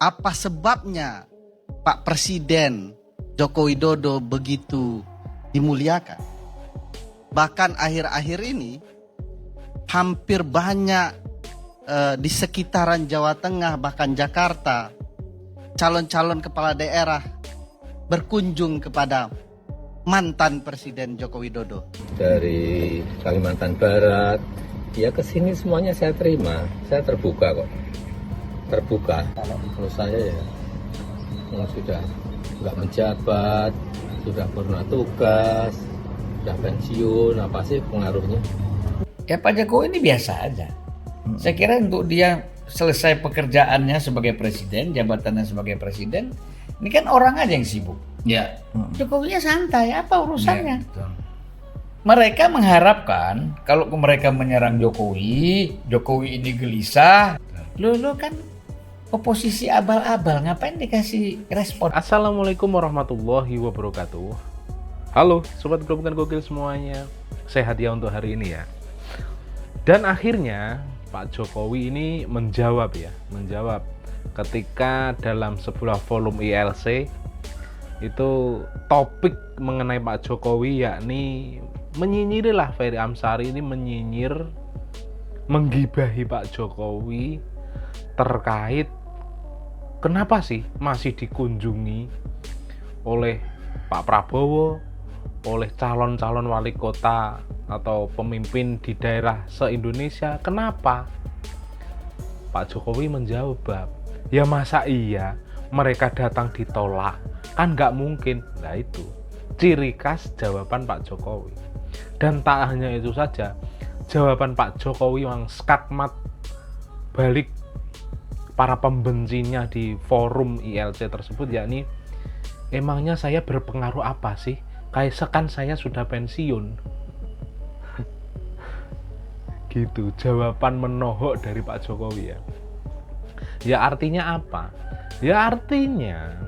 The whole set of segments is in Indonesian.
Apa sebabnya Pak Presiden Joko Widodo begitu dimuliakan? Bahkan akhir-akhir ini hampir banyak di sekitaran Jawa Tengah bahkan Jakarta calon-calon kepala daerah berkunjung kepada mantan Presiden Joko Widodo. Dari Kalimantan Barat, ya kesini semuanya saya terima, saya terbuka kok. Terbuka. Kalau saya ya sudah nggak menjabat, sudah purna tugas, sudah pensiun, apa sih pengaruhnya? Ya Pak Jokowi ini biasa aja. Saya kira untuk dia selesai pekerjaannya sebagai presiden, jabatannya sebagai presiden, ini kan orang aja yang sibuk. Ya. Jokowinya santai, apa urusannya? Ya, mereka mengharapkan kalau mereka menyerang Jokowi ini gelisah. Lo kan oposisi abal-abal, ngapain dikasih respon? Assalamualaikum warahmatullahi wabarakatuh. Halo sobat Gerobokan Gokil semuanya, sehat ya untuk hari ini ya. Dan akhirnya Pak Jokowi ini menjawab ketika dalam sebuah volume ILC itu topik mengenai Pak Jokowi, yakni menyinyirilah Ferry Amsari ini menggibahi Pak Jokowi terkait kenapa sih masih dikunjungi oleh Pak Prabowo, oleh calon-calon wali kota atau pemimpin di daerah se-Indonesia. Kenapa? Pak Jokowi menjawab, ya masa iya mereka datang ditolak, kan nggak mungkin. Nah itu ciri khas jawaban Pak Jokowi. Dan tak hanya itu saja, jawaban Pak Jokowi yang skakmat balik para pembencinya di forum ILC tersebut, yakni emangnya saya berpengaruh apa sih? Kayak kan saya sudah pensiun. Gitu jawaban menohok dari Pak Jokowi ya. Ya artinya apa? Ya artinya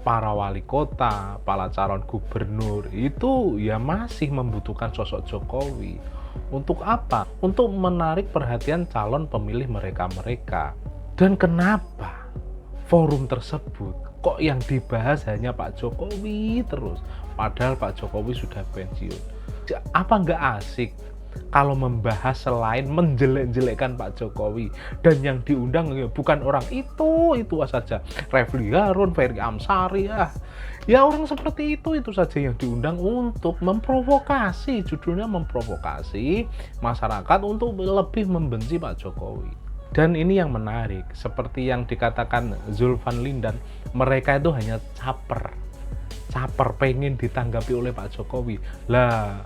para wali kota, para calon gubernur itu ya masih membutuhkan sosok Jokowi. Untuk apa? Untuk menarik perhatian calon pemilih mereka-mereka. Dan kenapa forum tersebut kok yang dibahas hanya Pak Jokowi terus? Padahal Pak Jokowi sudah pensiun. Apa nggak asik kalau membahas selain menjelek-jelekkan Pak Jokowi, dan yang diundang bukan orang itu saja, Refly Harun, Ferry Amsari, ya orang seperti itu saja yang diundang untuk memprovokasi, judulnya memprovokasi masyarakat untuk lebih membenci Pak Jokowi. Dan ini yang menarik, seperti yang dikatakan Zulfan Lindan, mereka itu hanya caper pengen ditanggapi oleh Pak Jokowi lah,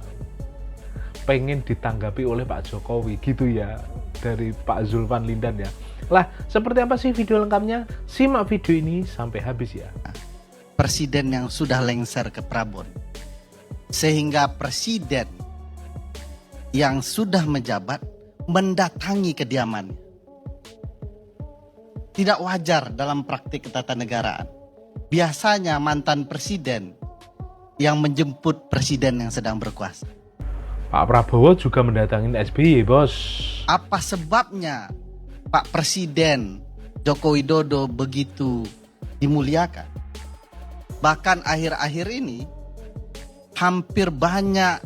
pengen ditanggapi oleh Pak Jokowi gitu ya, dari Pak Zulfan Lindan ya. Lah seperti apa sih video lengkapnya? Simak video ini sampai habis ya. Presiden yang sudah lengser ke Prabon, sehingga presiden yang sudah menjabat mendatangi kediamannya. Tidak wajar dalam praktik ketatanegaraan. Biasanya mantan presiden yang menjemput presiden yang sedang berkuasa. Pak Prabowo juga mendatangi SBY, bos. Apa sebabnya Pak Presiden Joko Widodo begitu dimuliakan? Bahkan akhir-akhir ini hampir banyak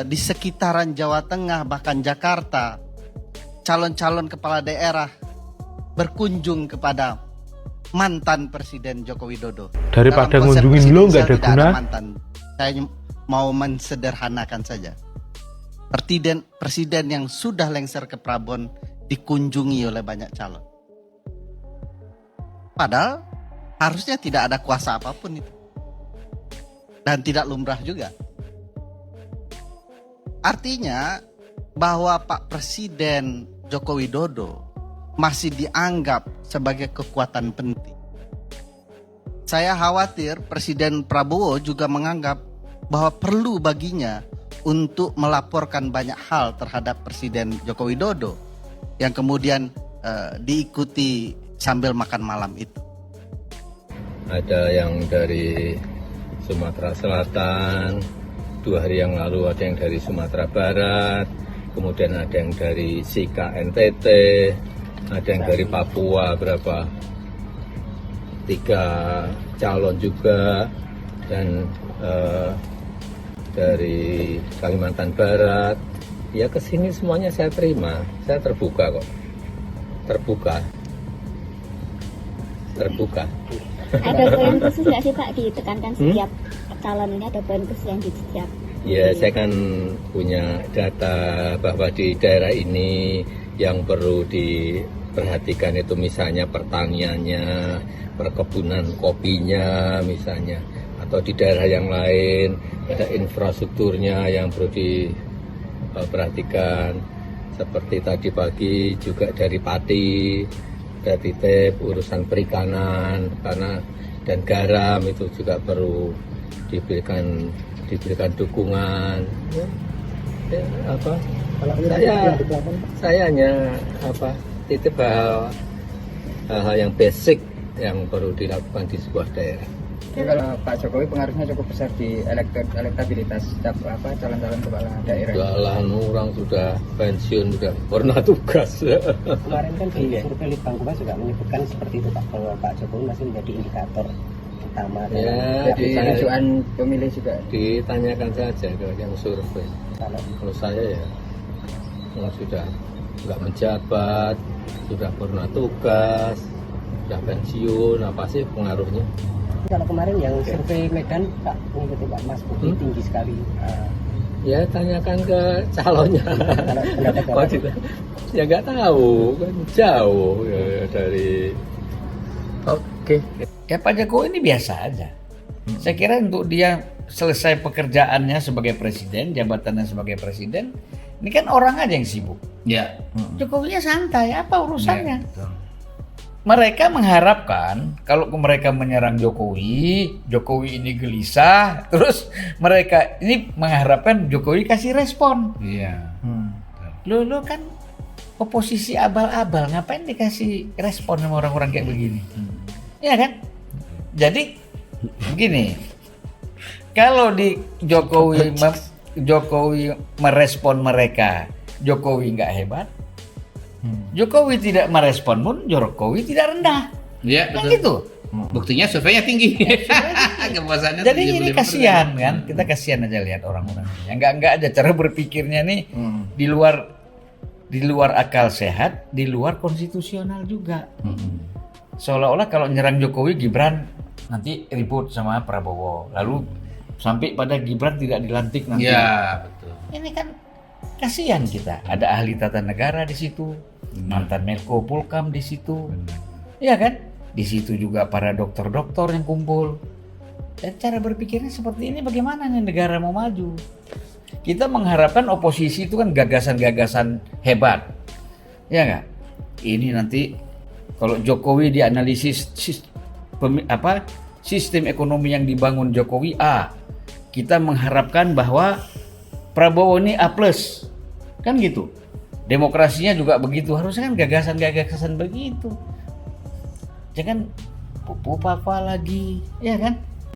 di sekitaran Jawa Tengah bahkan Jakarta calon-calon kepala daerah berkunjung kepada mantan Presiden Joko Widodo. Daripada ngunjungin lo nggak ada guna. Saya mau mensederhanakan saja. Presiden yang sudah lengser ke Prabon dikunjungi oleh banyak calon. Padahal harusnya tidak ada kuasa apapun itu. Dan tidak lumrah juga. Artinya bahwa Pak Presiden Joko Widodo masih dianggap sebagai kekuatan penting. Saya khawatir Presiden Prabowo juga menganggap bahwa perlu baginya untuk melaporkan banyak hal terhadap Presiden Joko Widodo yang kemudian diikuti sambil makan malam itu. Ada yang dari Sumatera Selatan, 2 hari yang lalu ada yang dari Sumatera Barat, kemudian ada yang dari Sika NTT, ada yang dari Papua berapa 3 calon juga, dan dari Kalimantan Barat, ya kesini semuanya saya terima, saya terbuka kok, terbuka. Ada poin khusus nggak sih Pak ditekankan setiap calon ini, ada poin khusus yang setiap? Ya, saya kan punya data bahwa di daerah ini yang perlu diperhatikan itu misalnya pertaniannya, perkebunan kopinya misalnya, atau di daerah yang lain ada infrastrukturnya yang perlu diperhatikan. Seperti tadi pagi juga dari Pati, ada titip urusan perikanan karena dan garam itu juga perlu diberikan dukungan. Saya hanya titip hal yang basic yang perlu dilakukan di sebuah daerah. Kalau Pak Jokowi pengaruhnya cukup besar di elektabilitas calon-calon kepala daerah. Jalan orang sudah pensiun, sudah pernah tugas. Kemarin kan di survei Litbangkumham juga menyebutkan seperti itu Pak, bahwa Pak Jokowi masih menjadi indikator utama. Ya, Pengajuan pemilih juga. Ditanyakan saja ke yang survei. Kalau saya ya sudah nggak menjabat, sudah pernah tugas, sudah pensiun, apa sih pengaruhnya? Kalau kemarin yang survei Medan Pak mengikuti Pak Mas Bobi tinggi sekali. Ya tanyakan ke calonnya. Oh, ya nggak tahu, kan jauh ya, dari. Oke. Ya Pak Jokowi ini biasa aja. Saya kira untuk dia selesai pekerjaannya sebagai presiden, jabatannya sebagai presiden, ini kan orang aja yang sibuk. Ya. Jokowinya santai, apa urusannya? Ya, betul. Mereka mengharapkan kalau mereka menyerang Jokowi ini gelisah, terus mereka ini mengharapkan Jokowi kasih respon. Iya. Lo kan oposisi abal-abal, ngapain dikasih respon sama orang-orang kayak begini? Iya kan? Jadi begini, kalau di Jokowi merespon mereka, Jokowi nggak hebat. Jokowi tidak merespon pun Jokowi tidak rendah. Iya, Kan betul. gitu. Buktinya surveinya tinggi. Kepuasannya Jadi ini 75%. kasihan kan, kita kasihan aja lihat orang-orang. Yang enggak aja cara berpikirnya nih di luar akal sehat, di luar konstitusional juga. Seolah-olah kalau nyerang Jokowi, Gibran nanti ribut sama Prabowo. Lalu sampai pada Gibran tidak dilantik nanti. Iya, betul. Ini kan kasihan kita. Ada ahli tata negara di situ, mantan Menko Polhukam di situ. Iya kan? Di situ juga para dokter-dokter yang kumpul. Dan cara berpikirnya seperti ini, bagaimana nih negara mau maju? Kita mengharapkan oposisi itu kan gagasan-gagasan hebat. Ya nggak? Ini nanti kalau Jokowi dianalisis sistem ekonomi yang dibangun Jokowi A, kita mengharapkan bahwa Prabowo ini A+, kan gitu. Demokrasinya juga begitu, harusnya kan gagasan-gagasan begitu. Jangan pupu papa lagi, ya kan?